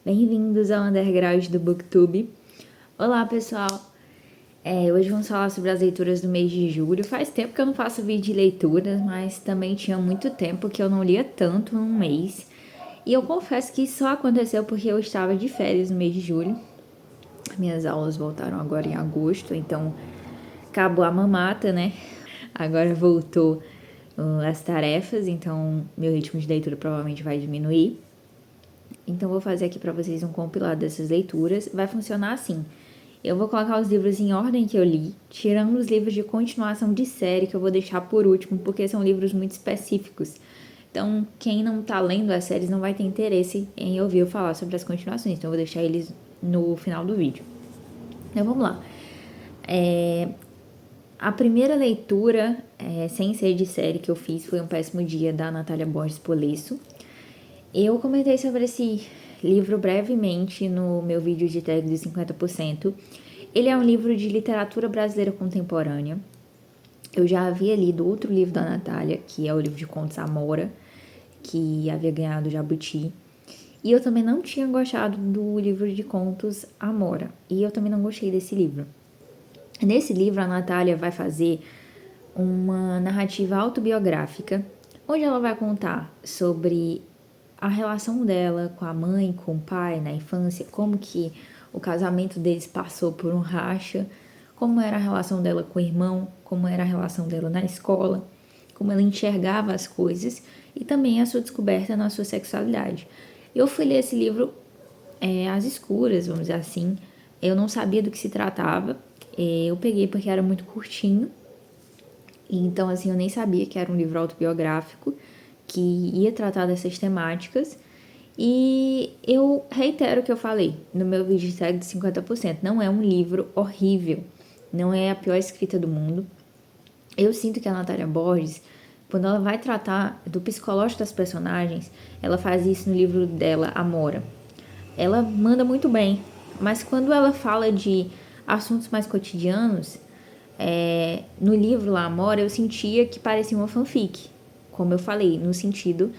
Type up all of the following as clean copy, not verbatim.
Bem-vindos ao Underground do Booktube. Olá, pessoal! Hoje vamos falar sobre as leituras do mês de julho. Faz tempo que eu não faço vídeo de leituras, mas também tinha muito tempo que eu não lia tanto num mês. E eu confesso que isso só aconteceu porque eu estava de férias no mês de julho. Minhas aulas voltaram agora em agosto, então acabou a mamata, né? Agora voltou as tarefas, então meu ritmo de leitura provavelmente vai diminuir. Então, vou fazer aqui para vocês um compilado dessas leituras. Vai funcionar assim. Eu vou colocar os livros em ordem que eu li, tirando os livros de continuação de série, que eu vou deixar por último, porque são livros muito específicos. Então, quem não tá lendo as séries não vai ter interesse em ouvir eu falar sobre as continuações. Então, eu vou deixar eles no final do vídeo. Então, vamos lá. A primeira leitura, sem ser de série, que eu fiz foi Um Péssimo Dia, da Natália Borges Polesso. Eu comentei sobre esse livro brevemente no meu vídeo de tag de 50%. Ele é um livro de literatura brasileira contemporânea. Eu já havia lido outro livro da Natália, que é o livro de contos Amora, que havia ganhado o Jabuti. E eu também não tinha gostado do livro de contos Amora. E eu também não gostei desse livro. Nesse livro, a Natália vai fazer uma narrativa autobiográfica, onde ela vai contar sobre a relação dela com a mãe, com o pai na infância, como que o casamento deles passou por um racha, como era a relação dela com o irmão, como era a relação dela na escola, como ela enxergava as coisas e também a sua descoberta na sua sexualidade. Eu fui ler esse livro às escuras, vamos dizer assim. Eu não sabia do que se tratava. Eu peguei porque era muito curtinho. Então, assim, eu nem sabia que era um livro autobiográfico que ia tratar dessas temáticas. E eu reitero o que eu falei no meu vídeo de tag de 50%. Não é um livro horrível. Não é a pior escrita do mundo. Eu sinto que a Natália Borges, quando ela vai tratar do psicológico das personagens, ela faz isso no livro dela, Amora. Ela manda muito bem. Mas quando ela fala de assuntos mais cotidianos, no livro lá, Amora, eu sentia que parecia uma fanfic. Como eu falei, no sentido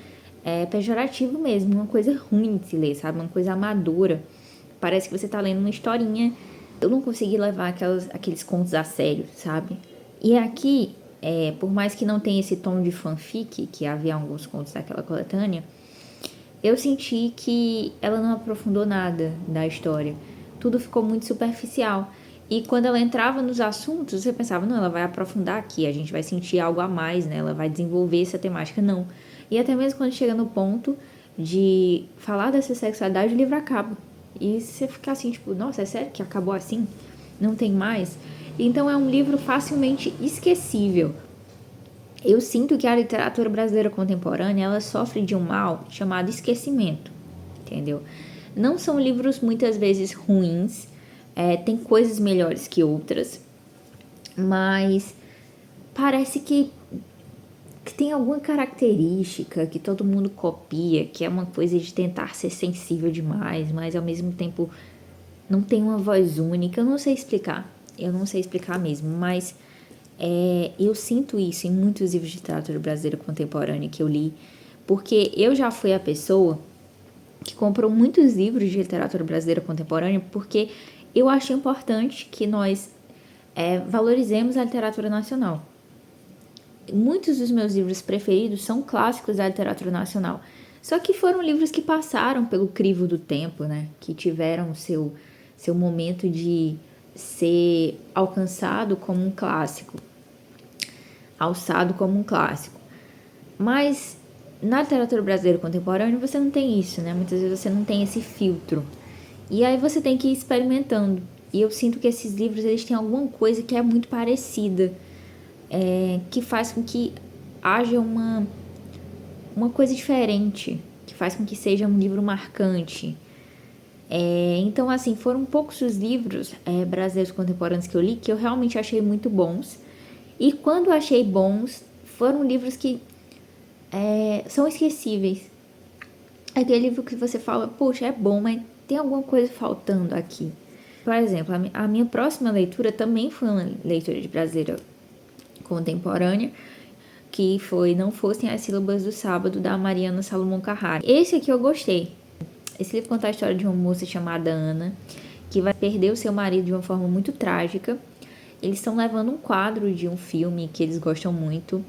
pejorativo mesmo, uma coisa ruim de se ler, sabe? Uma coisa amadora. Parece que você tá lendo uma historinha. Eu não consegui levar aqueles contos a sério, sabe? E aqui, por mais que não tenha esse tom de fanfic, que havia alguns contos daquela coletânea, eu senti que ela não aprofundou nada da história. Tudo ficou muito superficial. E quando ela entrava nos assuntos, você pensava, não, ela vai aprofundar aqui, a gente vai sentir algo a mais, né? Ela vai desenvolver essa temática. Não. E até mesmo quando chega no ponto de falar dessa sexualidade, o livro acaba. E você fica assim, tipo, nossa, é sério que acabou assim? Não tem mais? Então é um livro facilmente esquecível. Eu sinto que a literatura brasileira contemporânea, ela sofre de um mal chamado esquecimento, entendeu? Não são livros muitas vezes ruins, tem coisas melhores que outras, mas parece que tem alguma característica que todo mundo copia, que é uma coisa de tentar ser sensível demais, mas ao mesmo tempo não tem uma voz única. Eu não sei explicar mesmo, mas eu sinto isso em muitos livros de literatura brasileira contemporânea que eu li, porque eu já fui a pessoa que comprou muitos livros de literatura brasileira contemporânea porque eu acho importante que nós valorizemos a literatura nacional. Muitos dos meus livros preferidos são clássicos da literatura nacional, só que foram livros que passaram pelo crivo do tempo, né? Que tiveram seu momento de ser alcançado como um clássico, alçado como um clássico. Mas na literatura brasileira contemporânea você não tem isso, né? Muitas vezes você não tem esse filtro. E aí você tem que ir experimentando. E eu sinto que esses livros eles têm alguma coisa que é muito parecida, que faz com que haja uma coisa diferente, que faz com que seja um livro marcante. Então, assim, foram poucos os livros brasileiros contemporâneos que eu li que eu realmente achei muito bons. E quando achei bons, foram livros que são esquecíveis. Aquele livro que você fala, poxa, é bom, mas tem alguma coisa faltando aqui. Por exemplo, a minha próxima leitura também foi uma leitura de brasileira contemporânea, que foi Não Fossem as Sílabas do Sábado, da Mariana Salomão Carrara. Esse aqui eu gostei. Esse livro conta a história de uma moça chamada Ana, que vai perder o seu marido de uma forma muito trágica. Eles estão levando um quadro de um filme que eles gostam muito,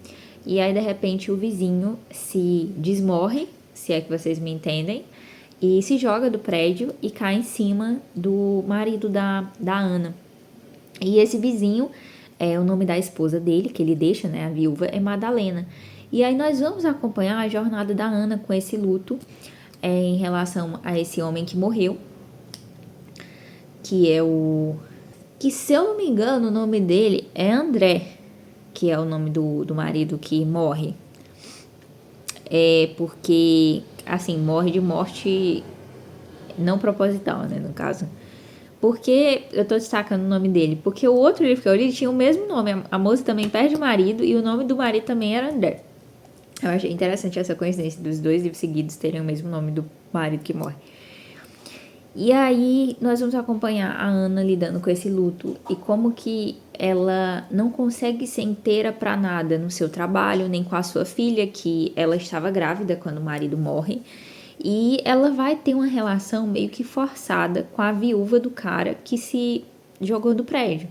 e aí de repente o vizinho se desmorre, se é que vocês me entendem, e se joga do prédio e cai em cima do marido da Ana. E esse vizinho, o nome da esposa dele, que ele deixa, né, a viúva, é Madalena. E aí nós vamos acompanhar a jornada da Ana com esse luto em relação a esse homem que morreu, que é o... que, se eu não me engano, o nome dele é André, que é o nome do marido que morre. Porque, assim, morre de morte não proposital, né, no caso. Por que eu tô destacando o nome dele? Porque o outro livro que eu li tinha o mesmo nome. A moça também perde o marido e o nome do marido também era André. Eu achei interessante essa coincidência dos dois livros seguidos terem o mesmo nome do marido que morre. E aí nós vamos acompanhar a Ana lidando com esse luto e como que ela não consegue ser inteira para nada no seu trabalho, nem com a sua filha, que ela estava grávida quando o marido morre. E ela vai ter uma relação meio que forçada com a viúva do cara que se jogou do prédio.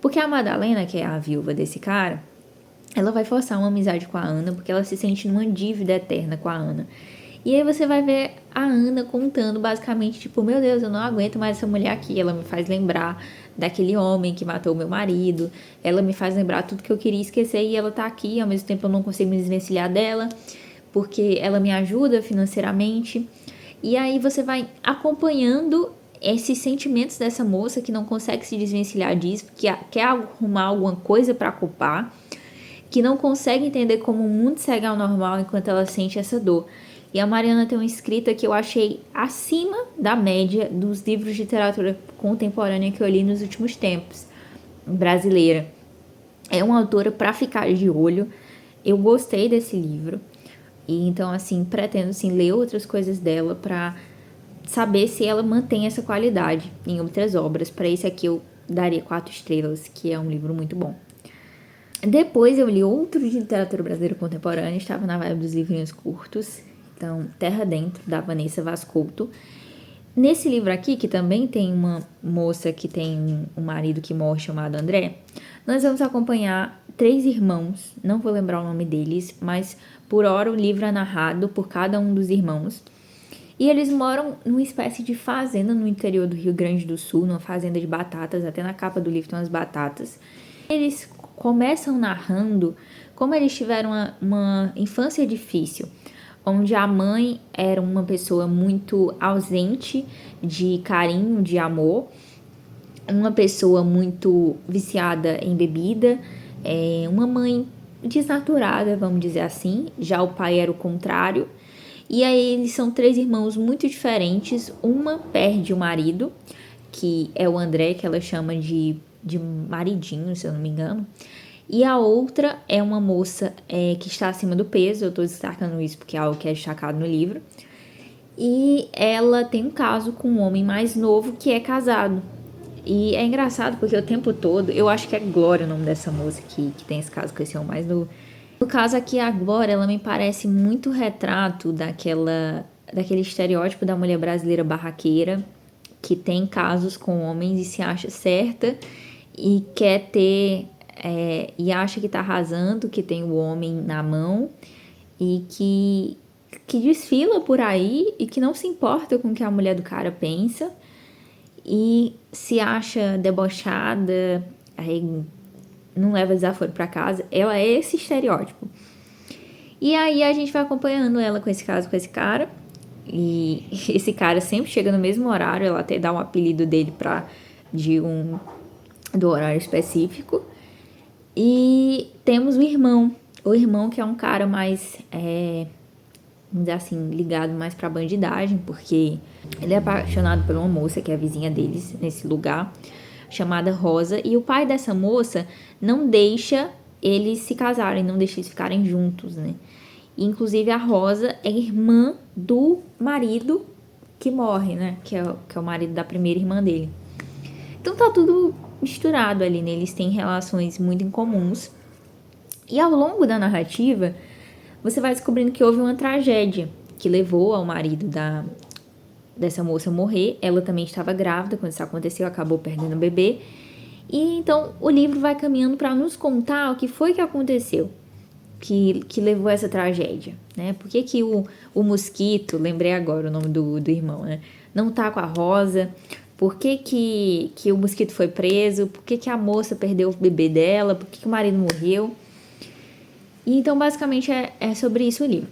Porque a Madalena, que é a viúva desse cara, ela vai forçar uma amizade com a Ana, porque ela se sente numa dívida eterna com a Ana. E aí você vai ver a Ana contando basicamente, tipo, meu Deus, eu não aguento mais essa mulher aqui. Ela me faz lembrar daquele homem que matou meu marido. Ela me faz lembrar tudo que eu queria esquecer e ela tá aqui. Ao mesmo tempo eu não consigo me desvencilhar dela, porque ela me ajuda financeiramente. E aí você vai acompanhando esses sentimentos dessa moça que não consegue se desvencilhar disso, que quer arrumar alguma coisa para culpar, que não consegue entender como o mundo segue ao normal enquanto ela sente essa dor. E a Mariana tem uma escrita que eu achei acima da média dos livros de literatura contemporânea que eu li nos últimos tempos, brasileira. É uma autora para ficar de olho. Eu gostei desse livro. E então, assim, pretendo assim, ler outras coisas dela para saber se ela mantém essa qualidade em outras obras. Para esse aqui eu daria 4 estrelas, que é um livro muito bom. Depois eu li outro de literatura brasileira contemporânea, estava na vibe dos livrinhos curtos. Então, Terra Dentro, da Vanessa Vascolto. Nesse livro aqui, que também tem uma moça que tem um marido que morre chamado André, nós vamos acompanhar 3 irmãos, não vou lembrar o nome deles, mas por hora o livro é narrado por cada um dos irmãos. E eles moram numa espécie de fazenda no interior do Rio Grande do Sul, numa fazenda de batatas, até na capa do livro tem umas batatas. Eles começam narrando como eles tiveram uma infância difícil, onde a mãe era uma pessoa muito ausente de carinho, de amor, uma pessoa muito viciada em bebida, uma mãe desnaturada, vamos dizer assim. Já o pai era o contrário. E aí eles são 3 irmãos muito diferentes. Uma perde o marido, que é o André, que ela chama de maridinho, se eu não me engano. E a outra é uma moça que está acima do peso. Eu estou destacando isso porque é algo que é destacado no livro. E ela tem um caso com um homem mais novo que é casado. E é engraçado porque o tempo todo, eu acho que é Glória o nome dessa moça que tem esse caso com esse homem mais novo. No caso aqui, a Glória, ela me parece muito retrato daquele estereótipo da mulher brasileira barraqueira, que tem casos com homens e se acha certa e quer ter... e acha que tá arrasando, que tem o homem na mão e que desfila por aí e que não se importa com o que a mulher do cara pensa e se acha debochada, aí não leva desaforo pra casa. Ela é esse estereótipo. E aí a gente vai acompanhando ela com esse caso, com esse cara, e esse cara sempre chega no mesmo horário. Ela até dá um apelido dele do horário específico. E temos o irmão que é um cara mais, vamos dizer assim, ligado mais pra bandidagem, porque ele é apaixonado por uma moça que é a vizinha deles nesse lugar, chamada Rosa, e o pai dessa moça não deixa eles se casarem, não deixa eles ficarem juntos, né? E, inclusive a Rosa é irmã do marido que morre, né? Que é o marido da primeira irmã dele. Então tá tudo misturado ali, né? Eles têm relações muito incomuns. E ao longo da narrativa, você vai descobrindo que houve uma tragédia que levou ao marido dessa moça morrer. Ela também estava grávida quando isso aconteceu, acabou perdendo o bebê. E então o livro vai caminhando para nos contar o que foi que aconteceu, que levou a essa tragédia, né? Por que que o mosquito, lembrei agora o nome do irmão, né? Não tá com a Rosa. Por que que o mosquito foi preso? Por que que a moça perdeu o bebê dela? Por que que o marido morreu? E então, basicamente, é sobre isso o livro.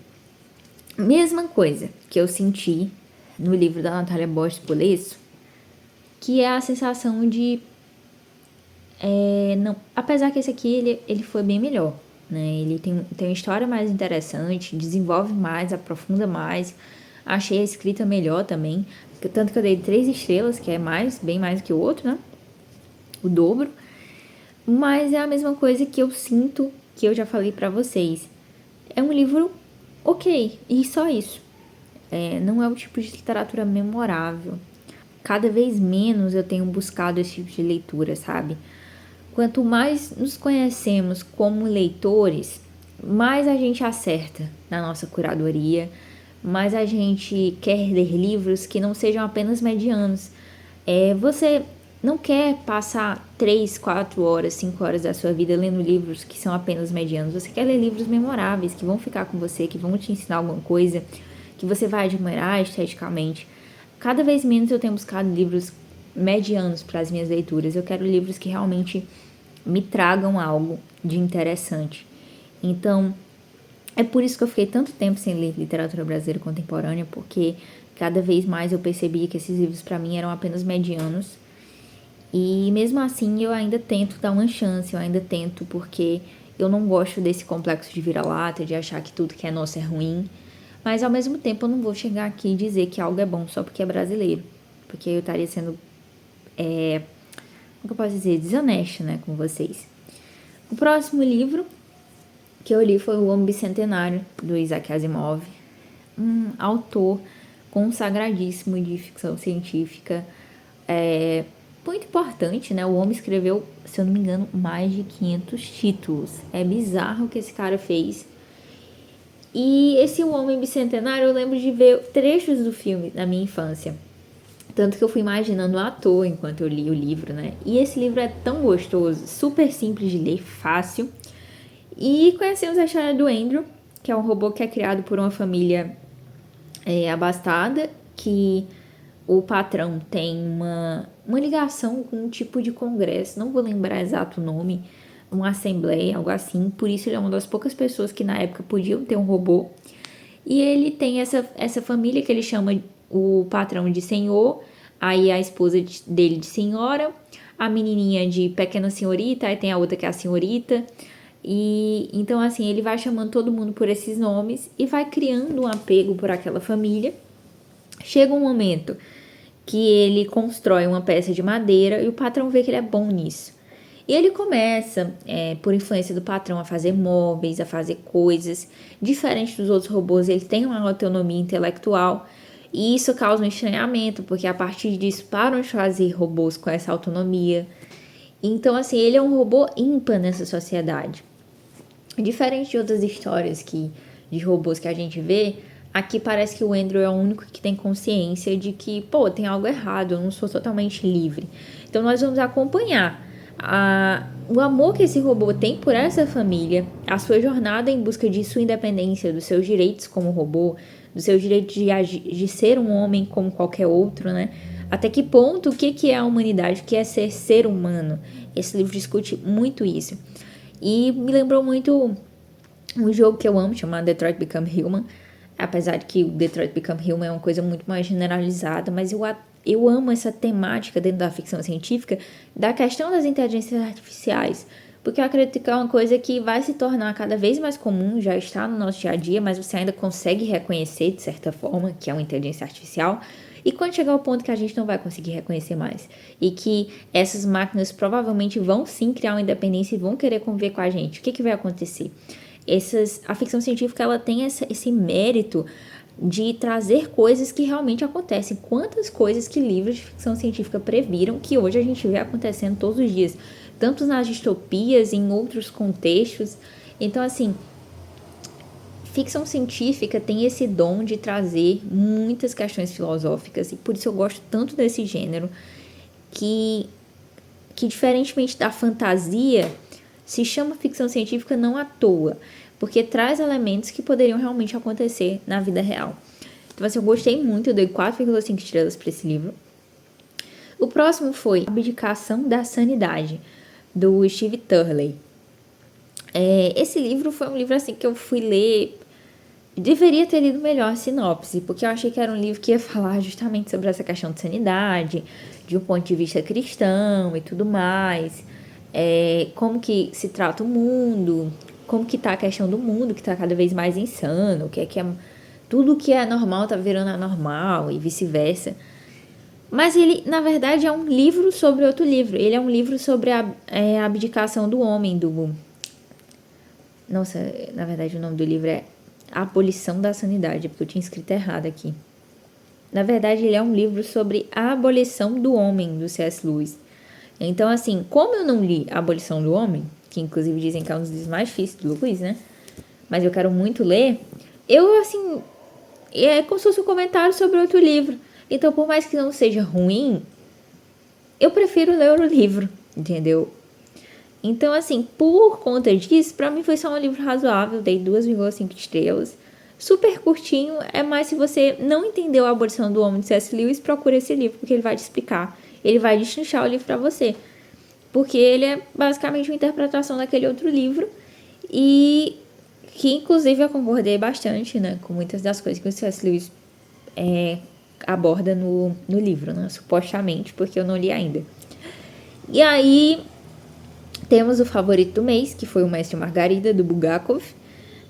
Mesma coisa que eu senti no livro da Natália Borges Polesso, que é a sensação de... não, apesar que esse aqui, ele foi bem melhor, né? Ele tem uma história mais interessante, desenvolve mais, aprofunda mais. Achei a escrita melhor também. Tanto que eu dei 3 estrelas, que é bem mais que o outro, né? O dobro. Mas é a mesma coisa que eu sinto, que eu já falei pra vocês. É um livro ok, e só isso. Não é o tipo de literatura memorável. Cada vez menos eu tenho buscado esse tipo de leitura, sabe? Quanto mais nos conhecemos como leitores, mais a gente acerta na nossa curadoria, mais a gente quer ler livros que não sejam apenas medianos. Você não quer passar 3, 4 horas, 5 horas da sua vida lendo livros que são apenas medianos. Você quer ler livros memoráveis, que vão ficar com você, que vão te ensinar alguma coisa, que você vai admirar esteticamente. Cada vez menos eu tenho buscado livros medianos para as minhas leituras. Eu quero livros que realmente me tragam algo de interessante. Então, é por isso que eu fiquei tanto tempo sem ler literatura brasileira contemporânea, porque cada vez mais eu percebia que esses livros para mim eram apenas medianos. E mesmo assim eu ainda tento dar uma chance, eu ainda tento, porque eu não gosto desse complexo de vira-lata, de achar que tudo que é nosso é ruim. Mas ao mesmo tempo eu não vou chegar aqui e dizer que algo é bom só porque é brasileiro. Porque eu estaria sendo, como eu posso dizer, desonesta, né, com vocês. O próximo livro que eu li foi O Homem Bicentenário, do Isaac Asimov. Um autor consagradíssimo de ficção científica. Muito importante, né? O homem escreveu, se eu não me engano, mais de 500 títulos. É bizarro o que esse cara fez. E esse O Homem Bicentenário, eu lembro de ver trechos do filme na minha infância. Tanto que eu fui imaginando o ator enquanto eu li o livro, né? E esse livro é tão gostoso, super simples de ler, fácil. E conhecemos a história do Andrew, que é um robô que é criado por uma família abastada, que o patrão tem uma ligação com um tipo de congresso, não vou lembrar exato o nome, uma assembleia, algo assim. Por isso ele é uma das poucas pessoas que na época podiam ter um robô. E ele tem essa família que ele chama o patrão de senhor, aí a esposa dele de senhora, a menininha de pequena senhorita, aí tem a outra que é a senhorita. E então assim, ele vai chamando todo mundo por esses nomes e vai criando um apego por aquela família. Chega um momento que ele constrói uma peça de madeira e o patrão vê que ele é bom nisso. E ele começa, por influência do patrão, a fazer móveis, a fazer coisas. Diferente dos outros robôs, ele tem uma autonomia intelectual. E isso causa um estranhamento, porque a partir disso param de fazer robôs com essa autonomia. Então, assim, ele é um robô ímpar nessa sociedade. Diferente de outras histórias de robôs que a gente vê, aqui parece que o Andrew é o único que tem consciência de que, tem algo errado, eu não sou totalmente livre. Então nós vamos acompanhar o amor que esse robô tem por essa família, a sua jornada em busca de sua independência, dos seus direitos como robô, dos seus direitos de ser um homem como qualquer outro, né? Até que ponto, o que é a humanidade, o que é ser humano? Esse livro discute muito isso. E me lembrou muito um jogo que eu amo, chamado Detroit Become Human. Apesar de que o Detroit Become Human é uma coisa muito mais generalizada, mas eu amo essa temática dentro da ficção científica da questão das inteligências artificiais. Porque eu acredito que é uma coisa que vai se tornar cada vez mais comum, já está no nosso dia a dia, mas você ainda consegue reconhecer, de certa forma, que é uma inteligência artificial. E quando chegar ao ponto que a gente não vai conseguir reconhecer mais, e que essas máquinas provavelmente vão sim criar uma independência e vão querer conviver com a gente, o que vai acontecer? A ficção científica, ela tem esse mérito de trazer coisas que realmente acontecem. Quantas coisas que livros de ficção científica previram que hoje a gente vê acontecendo todos os dias, tanto nas distopias, em outros contextos. Então, assim, ficção científica tem esse dom de trazer muitas questões filosóficas, e por isso eu gosto tanto desse gênero, que diferentemente da fantasia, se chama ficção científica não à toa, porque traz elementos que poderiam realmente acontecer na vida real. Então, assim, eu gostei muito, eu dei 4,5 estrelas para esse livro. O próximo foi Abdicação da Sanidade, do Steve Turley. Esse livro foi um livro assim que eu fui ler, deveria ter lido melhor a sinopse, porque eu achei que era um livro que ia falar justamente sobre essa questão de sanidade, de um ponto de vista cristão e tudo mais, como que se trata o mundo, como que tá a questão do mundo, que tá cada vez mais insano, tudo que é normal tá virando anormal e vice-versa. Mas ele, na verdade, é um livro sobre outro livro. Ele é um livro sobre a abdicação do homem, Nossa, na verdade o nome do livro é Abolição da Sanidade, porque eu tinha escrito errado aqui. Na verdade, ele é um livro sobre a abolição do homem, do C.S. Lewis. Então, assim, como eu não li A Abolição do Homem, que inclusive dizem que é um dos livros mais difíceis do Lewis, né? Mas eu quero muito ler, eu, assim, é como se fosse um comentário sobre outro livro. Então, por mais que não seja ruim, eu prefiro ler o livro, entendeu? Então, assim, por conta disso, pra mim foi só um livro razoável, dei 2,5 estrelas. Super curtinho, é mais se você não entendeu A Abolição do Homem de C.S. Lewis, procura esse livro, porque ele vai te explicar. Ele vai destrinchar o livro pra você. Porque ele é basicamente uma interpretação daquele outro livro, e que inclusive eu concordei bastante, né, com muitas das coisas que o C.S. Lewis aborda no livro, né, supostamente, porque eu não li ainda. E aí temos o favorito do mês, que foi o Mestre Margarida, do Bulgakov.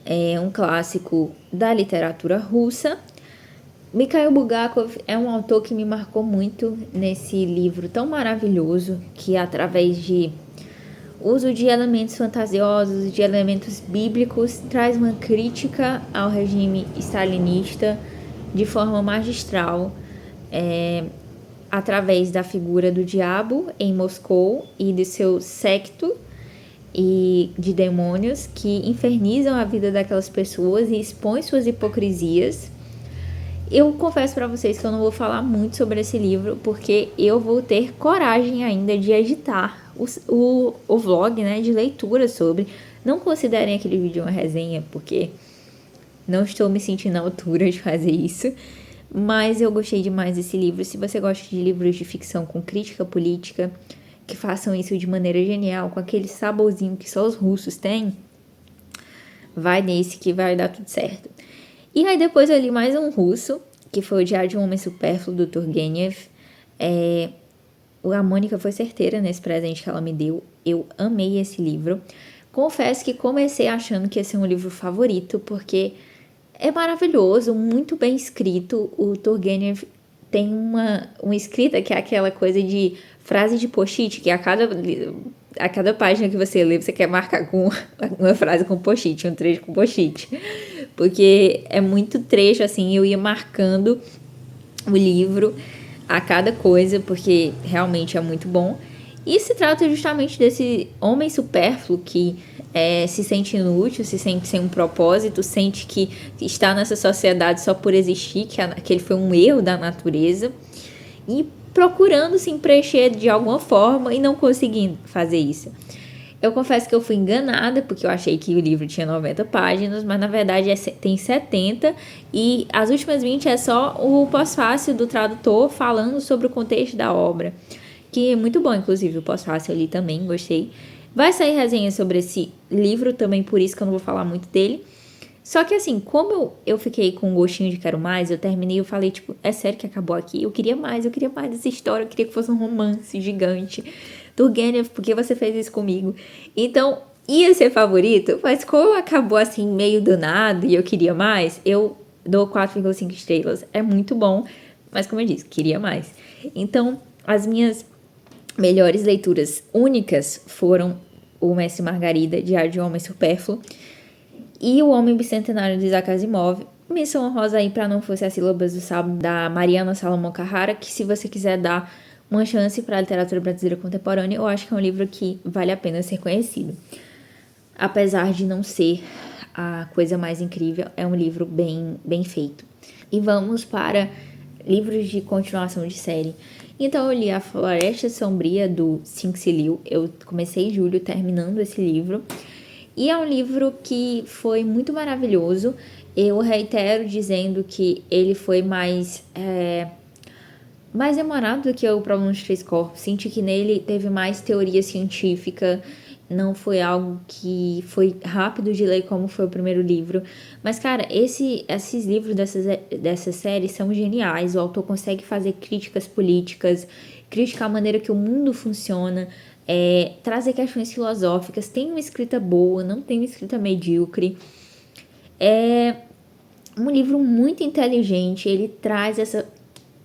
É um clássico da literatura russa. Mikhail Bulgakov é um autor que me marcou muito nesse livro tão maravilhoso, que através de uso de elementos fantasiosos, de elementos bíblicos, traz uma crítica ao regime stalinista de forma magistral, através da figura do diabo em Moscou e de seu séquito e de demônios que infernizam a vida daquelas pessoas e expõem suas hipocrisias. Eu confesso para vocês que eu não vou falar muito sobre esse livro, porque eu vou ter coragem ainda de editar o vlog, né, de leitura sobre. Não considerem aquele vídeo uma resenha, porque não estou me sentindo à altura de fazer isso. Mas eu gostei demais desse livro. Se você gosta de livros de ficção com crítica política, que façam isso de maneira genial, com aquele saborzinho que só os russos têm, vai nesse que vai dar tudo certo. E aí depois eu li mais um russo, que foi o Diário de um Homem Supérfluo, do Turgenev. A Mônica foi certeira nesse presente que ela me deu. Eu amei esse livro. Confesso que comecei achando que ia ser um livro favorito, porque é maravilhoso, muito bem escrito. O Turgenev tem uma escrita que é aquela coisa de frase de post-it, que a cada página que você lê, você quer marcar com uma frase com post-it, um trecho com post-it. Porque é muito trecho, assim, eu ia marcando o livro a cada coisa, porque realmente é muito bom. E se trata justamente desse homem supérfluo que se sente inútil, se sente sem um propósito, sente que está nessa sociedade só por existir, que ele foi um erro da natureza, e procurando se preencher de alguma forma e não conseguindo fazer isso. Eu confesso que eu fui enganada, porque eu achei que o livro tinha 90 páginas, mas na verdade tem 70, e as últimas 20 é só o pós-fácil do tradutor falando sobre o contexto da obra, que é muito bom, inclusive o pós-fácil ali também, gostei. Vai sair resenha sobre esse livro também, por isso que eu não vou falar muito dele. Só que assim, como eu fiquei com um gostinho de quero mais, eu terminei e eu falei, tipo, é sério que acabou aqui? Eu queria mais dessa história, eu queria que fosse um romance gigante. Turgenev, por que você fez isso comigo? Então, ia ser favorito, mas como acabou assim, meio do nada e eu queria mais, eu dou 4,5 estrelas. É muito bom, mas como eu disse, queria mais. Então, as minhas melhores leituras únicas foram O Mestre Margarida, Diário de um Homem Supérfluo, e O Homem Bicentenário de Isaac Asimov. Menção honrosa aí para Não Fosse as Sílabas do Sábado, da Mariana Salomão Carrara, que se você quiser dar uma chance para a literatura brasileira contemporânea, eu acho que é um livro que vale a pena ser conhecido. Apesar de não ser a coisa mais incrível. É um livro bem feito. E vamos para livros de continuação de série. Então eu li A Floresta Sombria, do Cixin Liu. Eu comecei em julho terminando esse livro. E é um livro que foi muito maravilhoso. Eu reitero dizendo que ele foi mais demorado do que o Problema dos Três Corpos. Senti que nele teve mais teoria científica. Não foi algo que foi rápido de ler como foi o primeiro livro. Mas, cara, esses livros dessa série são geniais. O autor consegue fazer críticas políticas, criticar a maneira que o mundo funciona, trazer questões filosóficas. Tem uma escrita boa, não tem uma escrita medíocre. É um livro muito inteligente. Ele traz essa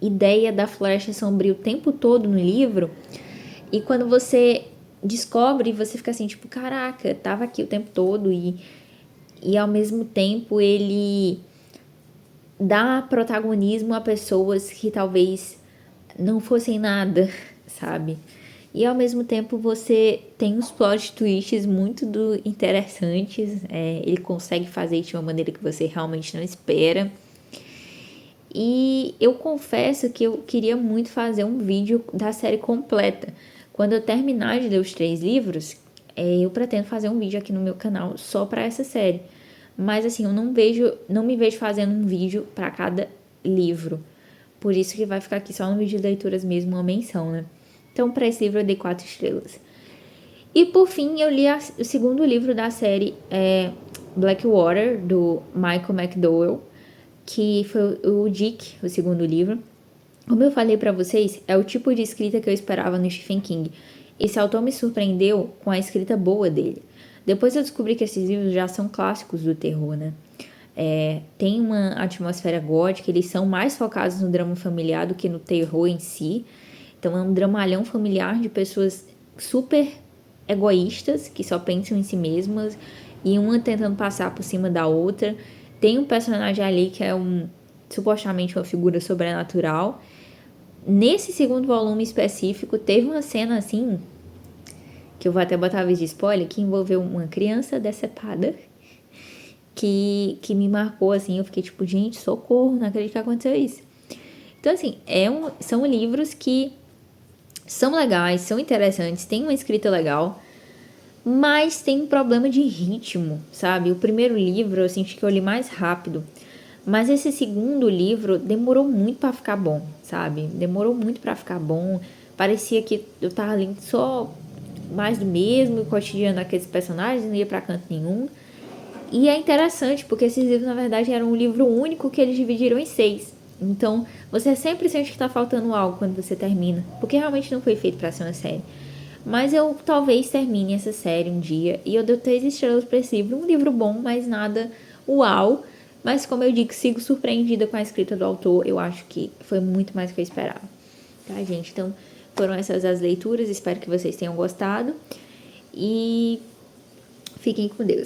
ideia da Floresta Sombria o tempo todo no livro. E quando você descobre, você fica assim, tipo, caraca, tava aqui o tempo todo. E ao mesmo tempo ele dá protagonismo a pessoas que talvez não fossem nada, sabe? E ao mesmo tempo você tem uns plot twists muito interessantes. Ele consegue fazer de uma maneira que você realmente não espera. E eu confesso que eu queria muito fazer um vídeo da série completa. Quando eu terminar de ler os 3 livros, eu pretendo fazer um vídeo aqui no meu canal só para essa série. Mas assim, eu não me vejo fazendo um vídeo para cada livro. Por isso que vai ficar aqui só no vídeo de leituras mesmo, uma menção, né? Então, para esse livro eu dei 4 estrelas. E por fim, eu li o segundo livro da série, Blackwater, do Michael McDowell, que foi o Dick, o segundo livro. Como eu falei pra vocês, é o tipo de escrita que eu esperava no Stephen King. Esse autor me surpreendeu com a escrita boa dele. Depois eu descobri que esses livros já são clássicos do terror, né? Tem uma atmosfera gótica, eles são mais focados no drama familiar do que no terror em si. Então é um dramalhão familiar de pessoas super egoístas, que só pensam em si mesmas, e uma tentando passar por cima da outra. Tem um personagem ali que é supostamente uma figura sobrenatural. Nesse segundo volume específico, teve uma cena assim, que eu vou até botar aviso de spoiler, que envolveu uma criança decepada, que me marcou assim. Eu fiquei tipo, gente, socorro, não acredito que aconteceu isso. Então assim, são livros que são legais, são interessantes, tem uma escrita legal, mas tem um problema de ritmo, sabe? O primeiro livro eu senti que eu li mais rápido, mas esse segundo livro demorou muito pra ficar bom, sabe? Demorou muito pra ficar bom. Parecia que eu tava lendo só mais do mesmo, o cotidiano daqueles personagens, não ia pra canto nenhum. E é interessante, porque esses livros, na verdade, eram um livro único que eles dividiram em 6. Então, você sempre sente que tá faltando algo quando você termina, porque realmente não foi feito pra ser uma série. Mas eu talvez termine essa série um dia, e eu dou 3 estrelas pra esse livro. Um livro bom, mas nada uau. Mas como eu digo, sigo surpreendida com a escrita do autor. Eu acho que foi muito mais do que eu esperava. Tá, gente? Então, foram essas as leituras. Espero que vocês tenham gostado. E fiquem com Deus.